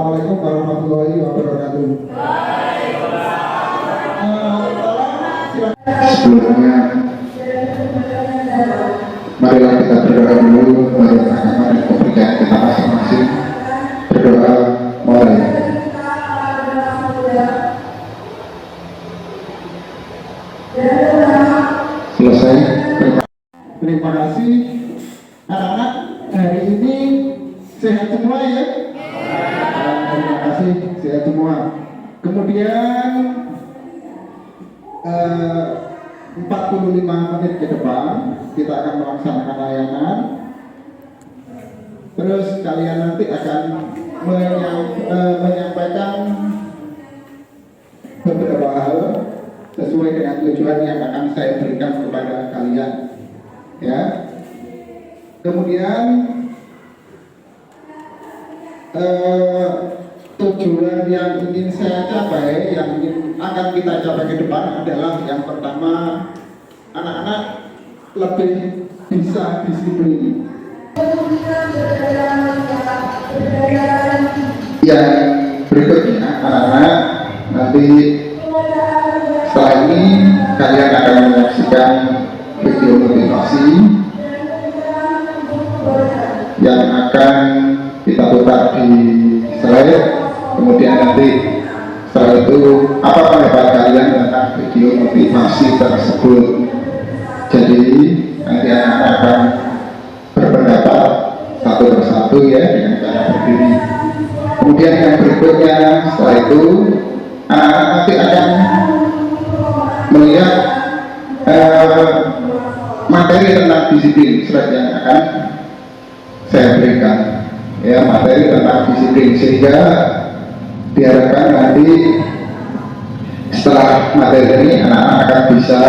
Assalamualaikum warahmatullahi wabarakatuh. Sebelumnya, marilah kita berdoa dulu kepada agama dan kepercayaan kita masing-masing. Berdoa mulai. Selesai. Terima kasih anak-anak, hari ini sehat semua ya. Terima kasih, sehat semua. Kemudian 45 menit ke depan kita akan melaksanakan layanan. Terus kalian nanti akan menyampaikan beberapa hal sesuai dengan tujuan yang akan saya berikan kepada kalian, ya. Kemudian tujuan yang ingin saya capai, yang akan kita capai ke depan adalah yang pertama, anak-anak lebih bisa disiplin. Yang berikutnya, anak-anak nanti setelah ini kalian akan menyaksikan video motivasi yang akan kita putar di slide. Kemudian nanti setelah itu apa pendapat kalian tentang video motivasi tersebut. Jadi nanti anak akan berpendapat satu persatu ya, dengan cara berdiri. Kemudian yang berikutnya setelah itu anak-anak nanti akan melihat materi tentang disiplin slide yang akan saya berikan, ya, materi tentang disiplin, sehingga diharapkan nanti setelah materi ini anak-anak akan bisa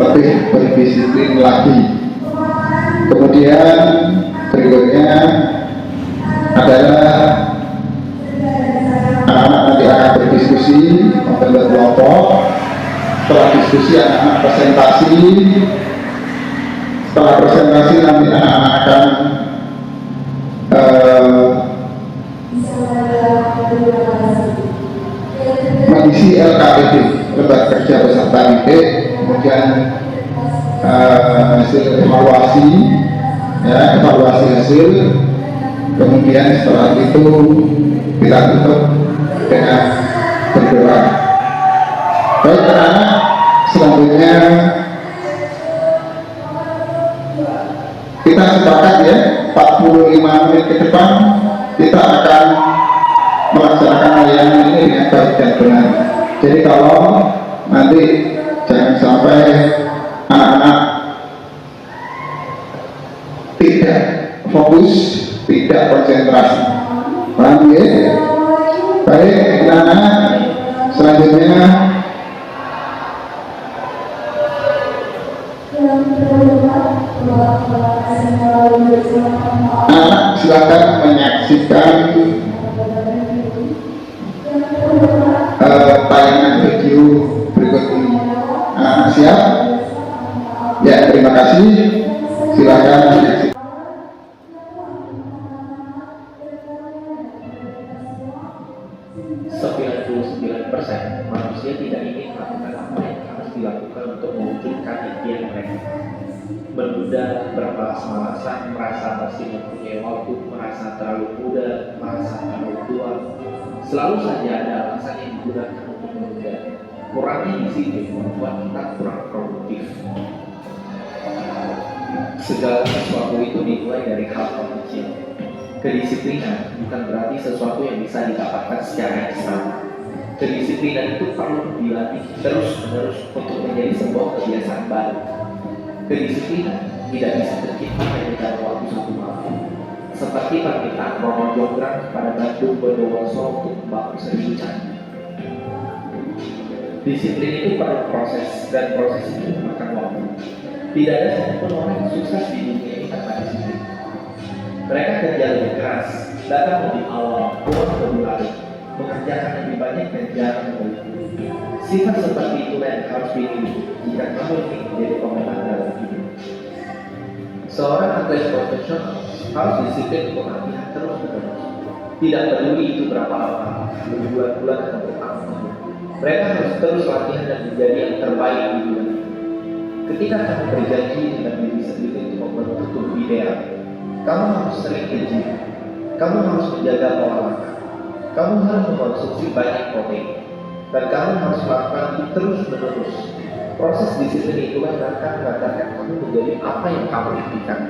lebih berdisiplin lagi. Kemudian berikutnya adalah anak-anak nanti akan berdiskusi, membentuk kelompok. Setelah diskusi anak-anak presentasi. Setelah presentasi nanti anak-anak akan mengisi LKPD, lembaga kerja peserta didik. Kemudian hasil evaluasi, ya, evaluasi hasil. Kemudian setelah itu kita tutup dengan berdoa. Baik anak-anak, selanjutnya kita sepakat ya, 45 menit ke depan kita akan melaksanakan layanan ini dengan baik dan benar. Jadi kalau nanti jangan sampai anak-anak tidak fokus, tidak konsentrasi. Paham ya? Baik anak-anak, selanjutnya anak silakan menyaksikan tayangan video berikut ini. Anak siap? Ya, terima kasih. Silakan menyaksikan. 99% manusia tidak ingin melakukan apa yang harus dilakukan untuk mewujudkan impian mereka. Menunda, bermalas-malasan, merasa masih mempunyai waktu, merasa terlalu muda, merasa terlalu tua. Selalu saja ada alasan yang digunakan untuk menunda. Kurangnya disiplin membuat kita kurang produktif. Segala sesuatu itu dimulai dari hal kecil. Kedisiplinan bukan berarti sesuatu yang bisa didapatkan secara instan. Kedisiplinan itu perlu dilatih terus-menerus untuk menjadi sebuah kebiasaan baru. Kedisiplinan tidak bisa tercipta hanya dalam waktu satu malam. Seperti permintaan Romo Jonggrang kepada Bandung Bondowoso untuk membangun 1000 candi. Disiplin itu perlu proses, dan proses itu memakan waktu. Tidak ada satupun orang yang sukses di dunia ini tanpa disiplin. Mereka kerja lebih keras, datang lebih awal, pulang lebih larut, mengerjakan lebih banyak dan jarang berhenti. Sifat seperti itulah yang harus dimiliki jika kamu ingin menjadi pemenang dalam hidup. Seorang atlet profesional harus disiplin untuk latihan terus-menerus. Tidak peduli itu berapa lama, berbulan-bulan atau bertahun-tahun. Mereka harus terus latihan dan menjadi yang terbaik di bulan itu. Ketika kamu berjanji dengan diri sendiri untuk membentuk tubuh ideal, kamu harus sering bergym, kamu harus menjaga pola makan, kamu harus mengkonsumsi banyak protein, dan kamu harus melakukan itu terus-menerus. Proses disiplin itulah yang akan mengantarkan kamu menjadi apa yang kamu impikan.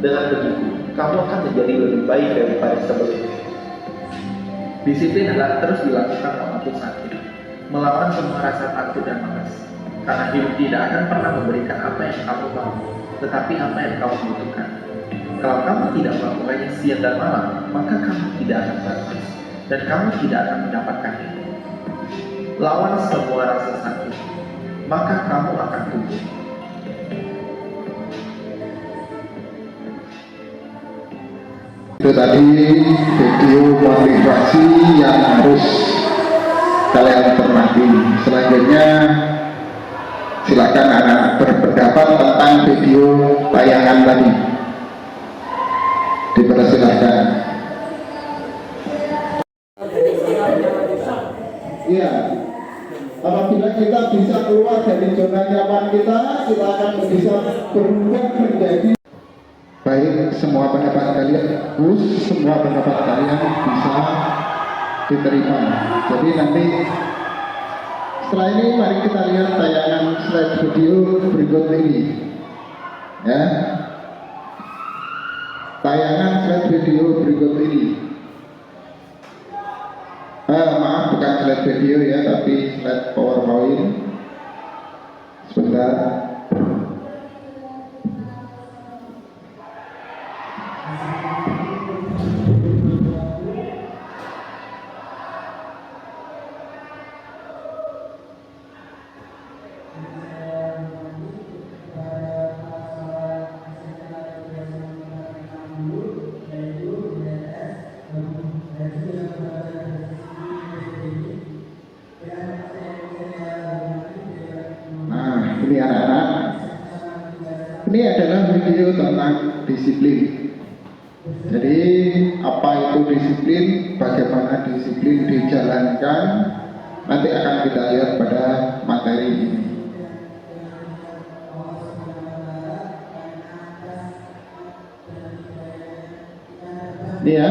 Dengan begitu, kamu akan menjadi lebih baik daripada sebelumnya. Disiplin adalah terus dilakukan walaupun sakit, melawan semua rasa takut dan malas. Karena hidup tidak akan pernah memberikan apa yang kamu mau, tetapi apa yang kamu butuhkan. Kalau kamu tidak melakukannya siang dan malam, maka kamu tidak akan bagus, dan kamu tidak akan mendapatkan itu. Lawan semua rasa sakit, maka kamu akan tumbuh. Itu tadi video motivasi yang harus kalian cermati. Selanjutnya silakan anak-anak berpendapat tentang video tayangan tadi. Dipersilahkan. Iya, apabila kita bisa keluar dari zona nyaman kita akan bisa berubah menjadi baik. Semua pendapat kalian bagus, semua pendapat kalian bisa diterima. Jadi nanti setelah ini mari kita lihat tayangan slide video berikut ini, ya. Tayangan slide video berikut ini. Maaf, bukan slide video ya, tapi slide PowerPoint. Sebentar. Ini anak-anak, ini adalah video tentang disiplin. Jadi apa itu disiplin, bagaimana disiplin dijalankan, nanti akan kita lihat pada materi ini. Ini ya,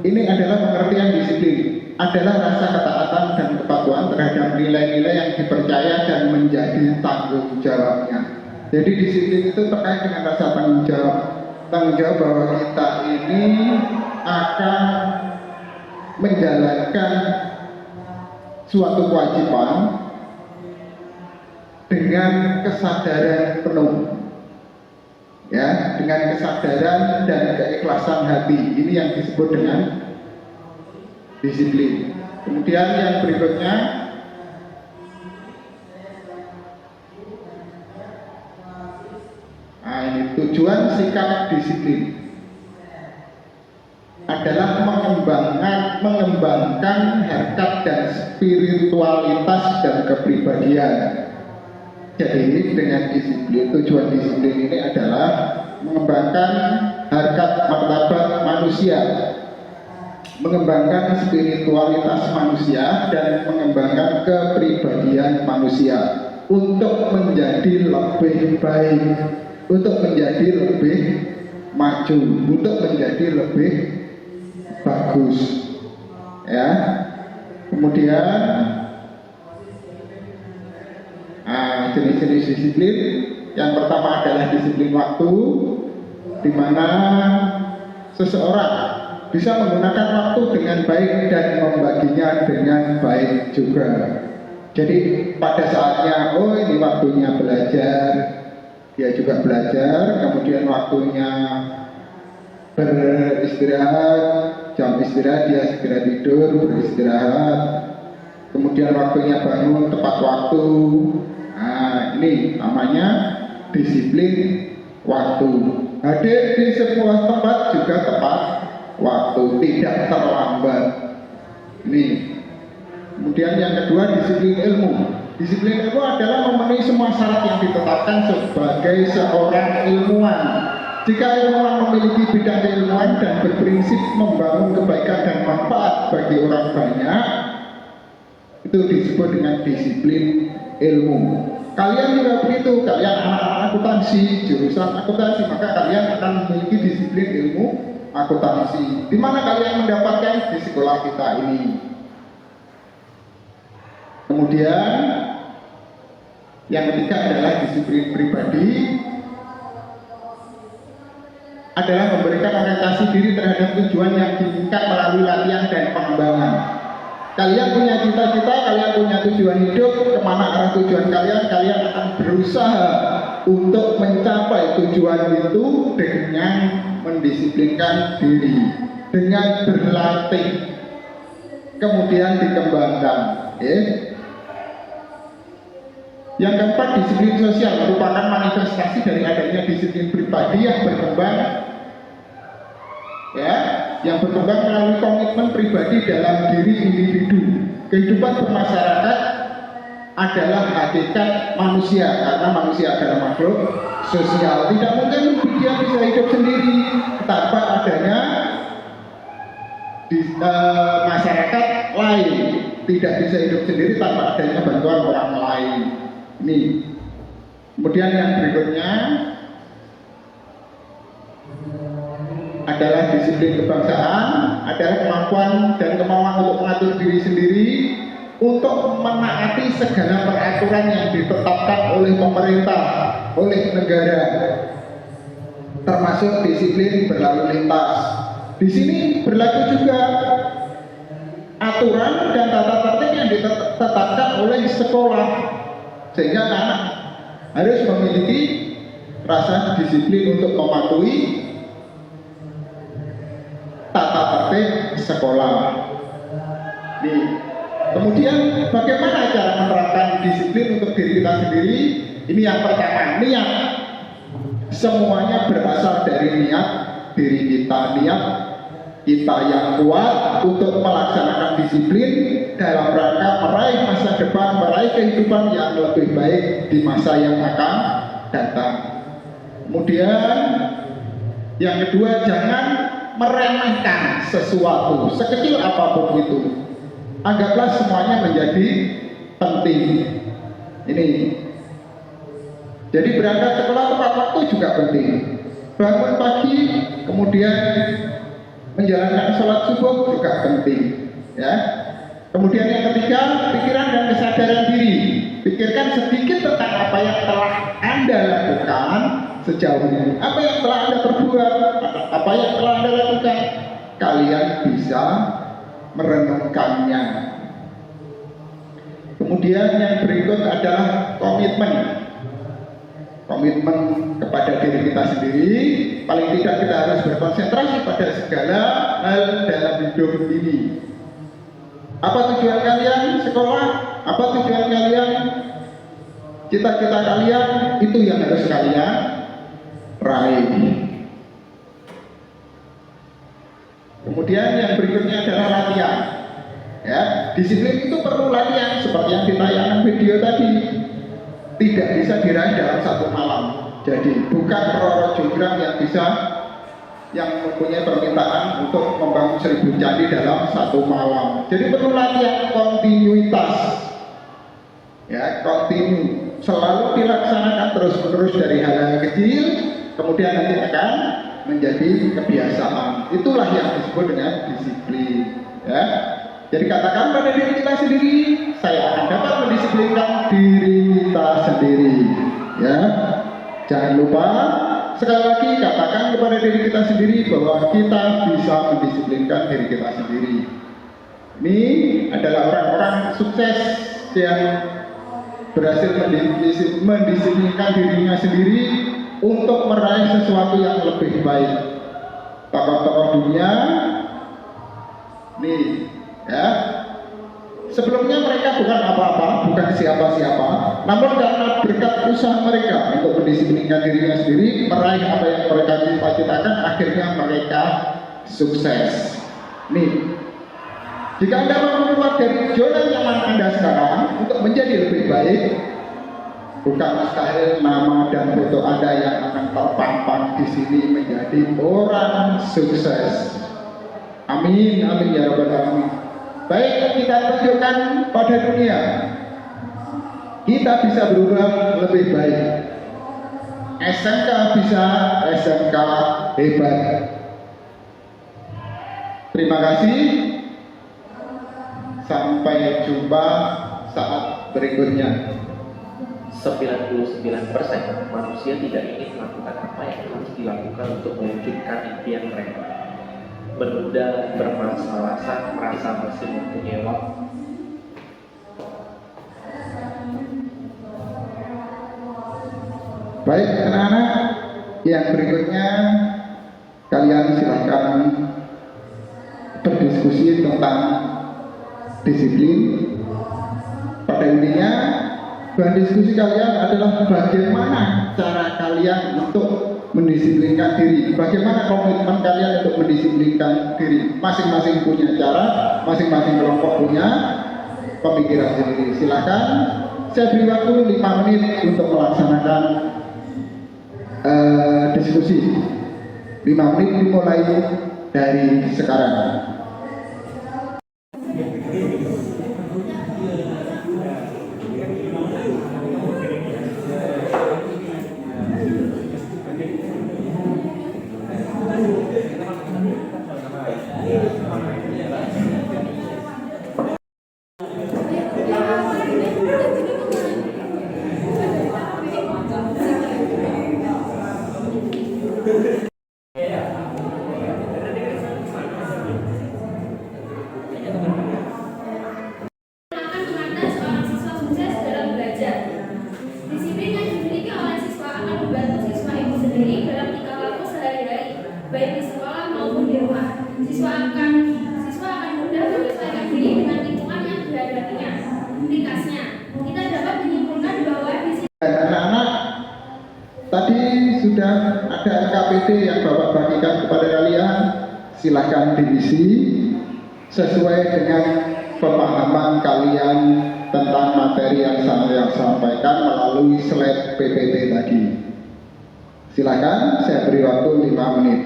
ini adalah pengertian disiplin. Adalah rasa ketaatan dan kepatuhan terhadap nilai-nilai yang dipercaya dan menjadi tanggung jawabnya. Jadi disiplin itu terkait dengan rasa tanggung jawab. Tanggung jawab bahwa kita ini akan menjalankan suatu kewajiban dengan kesadaran penuh, ya, dengan kesadaran dan keikhlasan hati. Ini yang disebut dengan disiplin. Kemudian yang berikutnya, ini tujuan sikap disiplin adalah mengembangkan harkat dan spiritualitas dan kepribadian. Jadi dengan disiplin, tujuan disiplin ini adalah mengembangkan harkat martabat manusia, mengembangkan spiritualitas manusia, dan mengembangkan kepribadian manusia untuk menjadi lebih baik, untuk menjadi lebih maju, untuk menjadi lebih bagus, ya. Kemudian jenis-jenis disiplin. Yang pertama adalah disiplin waktu, di mana seseorang bisa menggunakan waktu dengan baik dan membaginya dengan baik juga. Jadi pada saatnya, oh ini waktunya belajar, dia juga belajar. Kemudian waktunya beristirahat, jam istirahat dia segera tidur, beristirahat. Kemudian waktunya bangun tepat waktu. Nah, ini namanya disiplin waktu. Hadir di sebuah tempat juga tepat waktu, tidak terlambat. Ini. Kemudian yang kedua, disiplin ilmu. Disiplin ilmu adalah memenuhi semua syarat yang ditetapkan sebagai seorang ilmuwan. Jika ilmuwan memiliki bidang keilmuan, dan berprinsip membangun kebaikan dan manfaat bagi orang banyak, itu disebut dengan disiplin ilmu. Kalian juga begitu, kalian anak-anak akuntansi, jurusan akuntansi, maka kalian akan memiliki disiplin ilmu akuntansi. Di mana kalian mendapatkan? Di sekolah kita ini. Kemudian yang ketiga adalah disiplin pribadi, adalah memberikan orientasi diri terhadap tujuan yang diinginkan melalui latihan dan pengembangan. Kalian punya cita-cita, kalian punya tujuan hidup, kemana arah tujuan kalian, kalian akan berusaha untuk mencapai tujuan itu dengan mendisiplinkan diri, dengan berlatih, kemudian dikembangkan. Yang keempat, disiplin sosial merupakan manifestasi dari adanya disiplin pribadi yang berkembang, yang berkembang melalui komitmen pribadi dalam diri individu. Kehidupan bermasyarakat adalah hakikat manusia, karena manusia adalah makhluk sosial. Tidak mungkin dia bisa hidup sendiri tanpa adanya masyarakat lain. Tidak bisa hidup sendiri tanpa adanya bantuan orang lain. Ini. Kemudian yang berikutnya adalah disiplin kebangsaan, adalah kemampuan dan kemauan untuk mengatur diri sendiri, untuk menaati segala peraturan yang ditetapkan oleh pemerintah, oleh negara, termasuk disiplin berlalu lintas. Di sini berlaku juga aturan dan tata tertib yang ditetapkan oleh sekolah, sehingga anak harus memiliki rasa disiplin untuk mematuhi tata tertib sekolah. Kemudian bagaimana cara menerapkan disiplin untuk diri kita sendiri? Ini yang pertama, niat. Semuanya berasal dari niat diri kita, niat kita yang kuat untuk melaksanakan disiplin dalam rangka meraih masa depan, meraih kehidupan yang lebih baik di masa yang akan datang. Kemudian yang kedua, jangan meremehkan sesuatu sekecil apapun itu. Anggaplah semuanya menjadi penting. Ini. Jadi berangkat sekolah tepat waktu juga penting. Bangun pagi, kemudian menjalankan sholat subuh juga penting. Kemudian yang ketiga, pikiran dan kesadaran diri. Pikirkan sedikit tentang apa yang telah Anda lakukan sejauh ini, apa yang telah Anda perbuat, apa yang telah Anda lakukan. Kalian bisa merenungkannya. Kemudian yang berikut adalah komitmen kepada diri kita sendiri. Paling tidak kita harus berkonsentrasi pada segala hal dalam hidup ini. Apa tujuan kalian sekolah? Apa tujuan kalian? Cita-cita kalian, itu yang harus kalian raih. Kemudian yang berikutnya adalah latihan. Disiplin itu perlu latihan, seperti yang ditayangkan video tadi. Tidak bisa diraih dalam satu malam. Jadi bukan Roro Jonggrang yang mempunyai permintaan untuk membangun 1000 candi dalam satu malam. Jadi perlu latihan kontinuitas. Kontinu, selalu dilaksanakan terus-menerus dari hal-hal kecil, kemudian nanti akan menjadi kebiasaan. Itulah yang disebut dengan disiplin. Jadi katakan pada diri kita sendiri, saya akan dapat mendisiplinkan diri kita sendiri. Jangan lupa, sekali lagi katakan kepada diri kita sendiri bahwa kita bisa mendisiplinkan diri kita sendiri. Ini adalah orang-orang sukses yang berhasil mendisiplinkan dirinya sendiri untuk meraih sesuatu yang lebih baik. Tokoh-tokoh dunia, sebelumnya mereka bukan apa-apa, bukan siapa-siapa, namun karena berkat usaha mereka untuk mendisiplinkan dirinya sendiri, meraih apa yang mereka cita-citakan, akhirnya mereka sukses. Jika Anda mau keluar dari zona nyaman Anda sekarang untuk menjadi lebih baik, Bukan mustahil nama dan foto Anda yang akan terpampang di sini menjadi orang sukses. Amin, amin ya rabbal alamin. Baik, kita tunjukkan pada dunia, kita bisa berubah lebih baik. SMK bisa, SMK hebat. Terima kasih. Sampai jumpa saat berikutnya. 99% manusia tidak ingin melakukan apa yang harus dilakukan untuk mewujudkan impian mereka. Menunda, bermalas-malasan, merasa masih mempunyai waktu. Baik anak-anak, yang berikutnya kalian silahkan berdiskusi tentang disiplin. Pada intinya bahan diskusi kalian adalah bagaimana cara kalian untuk mendisiplinkan diri, bagaimana komitmen kalian untuk mendisiplinkan diri. Masing-masing punya cara, masing-masing kelompok punya pemikiran sendiri. Silakan, saya beri waktu 5 menit untuk melaksanakan diskusi. 5 menit dimulai dari sekarang. Baik di sekolah maupun di rumah. Siswa akan mudah menyesuaikan diri dengan lingkungan yang dihadapinya. Ringkasnya, kita dapat menyimpulkan bahwa di sini anak-anak tadi sudah ada KPD yang Bapak bagikan kepada kalian. Silahkan diisi sesuai dengan pemahaman kalian tentang materi yang saya sampaikan melalui slide PPT tadi. Silakan, saya beri waktu 5 menit.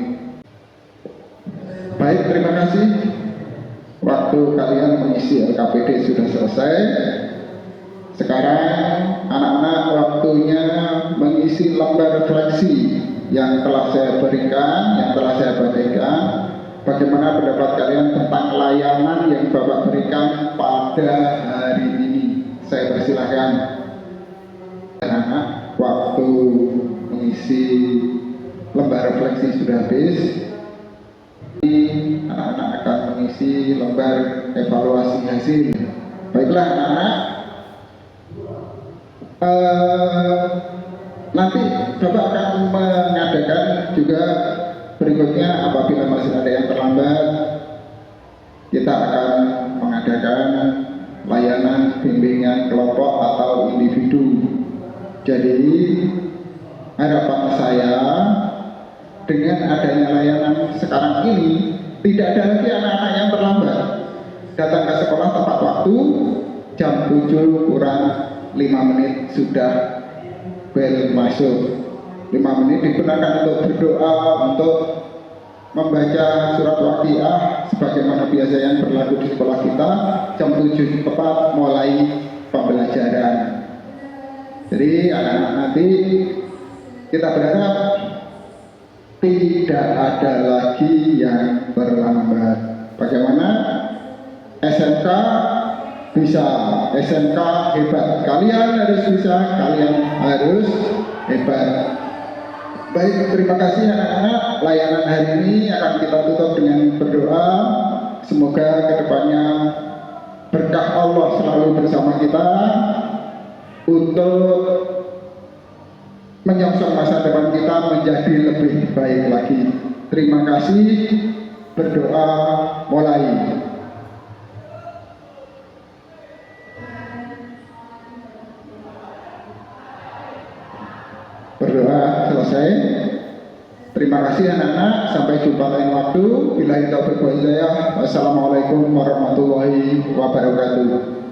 Baik, terima kasih. Waktu kalian mengisi LKPD sudah selesai. Sekarang anak-anak waktunya mengisi lembar refleksi yang telah saya berikan, yang telah saya bagikan. Bagaimana pendapat kalian tentang layanan yang Bapak berikan pada hari ini? Saya persilahkan. Anak-anak, waktu mengisi lembar refleksi sudah habis. Anak-anak akan mengisi lembar evaluasi hasil. Baiklah anak-anak, nanti Bapak akan mengadakan juga berikutnya, apabila masih ada yang terlambat, kita akan mengadakan layanan bimbingan kelompok atau individu. Jadi harapan saya, dengan adanya layanan sekarang ini, tidak ada lagi anak-anak yang terlambat datang ke sekolah tepat waktu. Jam 7 kurang 5 menit sudah bel masuk. 5 menit digunakan untuk berdoa, untuk membaca surat Waqiah sebagaimana biasa yang berlaku di sekolah kita. Jam 7 tepat mulai pembelajaran. Jadi anak-anak nanti kita berharap tidak ada lagi yang terlambat. Bagaimana? SMK bisa, SMK hebat. Kalian harus bisa, kalian harus hebat. Baik, terima kasih anak-anak. Layanan hari ini akan kita tutup dengan berdoa. Semoga kedepannya berkah Allah selalu bersama kita untuk menyongsong masa depan kita menjadi lebih baik lagi. Terima kasih. Berdoa mulai. Berdoa selesai. Terima kasih anak-anak. Sampai jumpa lain waktu. Billahi taufiq wal hidayah. Wassalamualaikum warahmatullahi wabarakatuh.